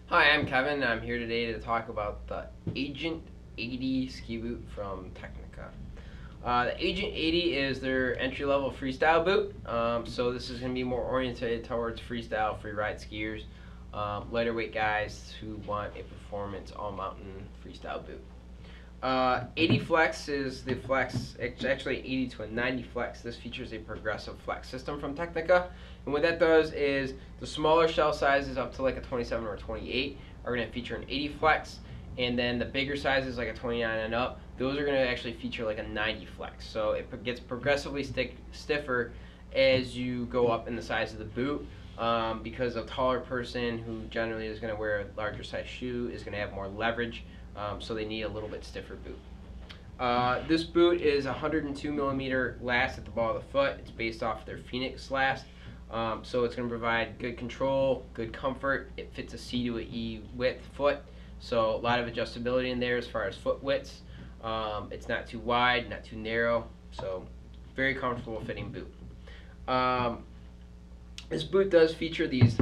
Hi, I'm Kevin. I'm here today to talk about the Agent 80 ski boot from Tecnica. The Agent 80 is their entry-level freestyle boot. So this is going to be more oriented towards freestyle, freeride skiers, lighter weight guys who want a performance all-mountain freestyle boot. 80 flex is the flex. It's actually 80 to a 90 flex. This features a progressive flex system from Tecnica, and what that does is the smaller shell sizes up to like a 27 or a 28 are going to feature an 80 flex, and then the bigger sizes like a 29 and up, those are going to actually feature like a 90 flex. So it gets progressively stiffer as you go up in the size of the boot. Because a taller person who generally is going to wear a larger size shoe is going to have more leverage, so they need a little bit stiffer boot. This boot is 102 millimeter last at the ball of the foot. It's based off their Phoenix last, so it's going to provide good control, good comfort. It fits a C to a E width foot, so a lot of adjustability in there as far as foot widths. It's not too wide, not too narrow, so very comfortable fitting boot. This boot does feature these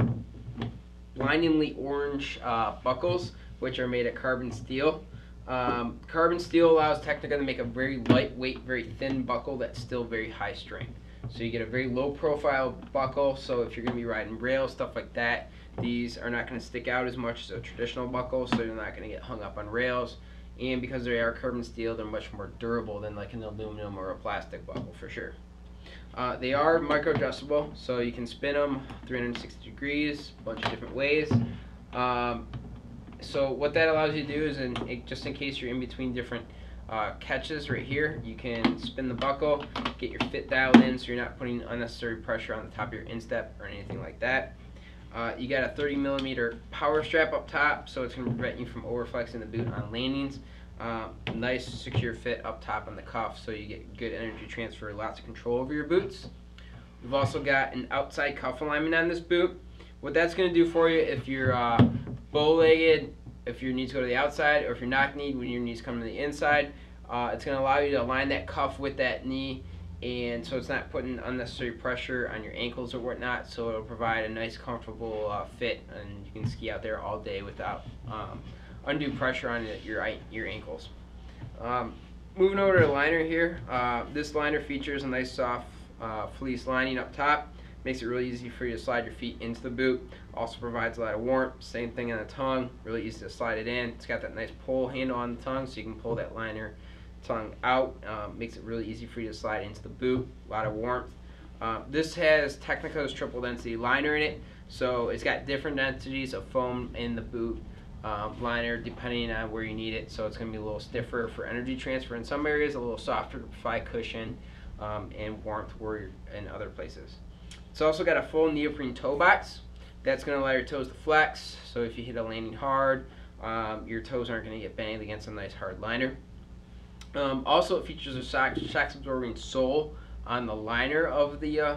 blindingly orange buckles, which are made of carbon steel. Carbon steel allows Tecnica to make a very lightweight, very thin buckle that's still very high strength. So you get a very low profile buckle, so if you're going to be riding rails, stuff like that, these are not going to stick out as much as a traditional buckle, so you're not going to get hung up on rails. And because they are carbon steel, they're much more durable than like an aluminum or a plastic buckle for sure. They are micro adjustable, so you can spin them 360 degrees, a bunch of different ways. So what that allows you to do is, just in case you're in between different catches right here, you can spin the buckle, get your fit dialed in so you're not putting unnecessary pressure on the top of your instep or anything like that. You got a 30 millimeter power strap up top, so it's going to prevent you from overflexing the boot on landings. Nice secure fit up top on the cuff, so you get good energy transfer, lots of control over your boots. We've also got an outside cuff alignment on this boot. What that's going to do for you if you're bow-legged, if your knees go to the outside, or if you're knock-kneed when your knees come to the inside, it's going to allow you to align that cuff with that knee, and so it's not putting unnecessary pressure on your ankles or whatnot, so it'll provide a nice comfortable fit, and you can ski out there all day without undue pressure on your ankles. Moving over to the liner here, this liner features a nice soft fleece lining up top. Makes it really easy for you to slide your feet into the boot. Also provides a lot of warmth. Same thing on the tongue, really easy to slide it in. It's got that nice pull handle on the tongue, so you can pull that liner tongue out. Makes it really easy for you to slide into the boot. A lot of warmth. This has Tecnica's triple density liner in it, so it's got different densities of foam in the boot liner depending on where you need it. So it's going to be a little stiffer for energy transfer in some areas, a little softer to provide cushion and warmth where in other places. It's also got a full neoprene toe box. That's going to allow your toes to flex, so if you hit a landing hard, your toes aren't going to get banged against a nice hard liner. Also, it features a shock absorbing sole on the liner of the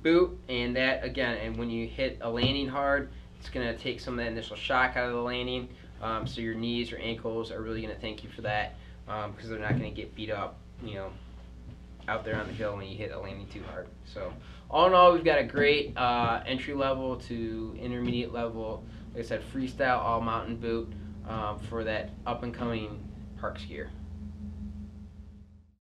boot, and that again, and when you hit a landing hard, it's going to take some of that initial shock out of the landing, so your knees or ankles are really going to thank you for that, because they're not going to get beat up, out there on the hill when you hit a landing too hard. So all in all, we've got a great entry level to intermediate level, like I said, freestyle all mountain boot for that up and coming park skier.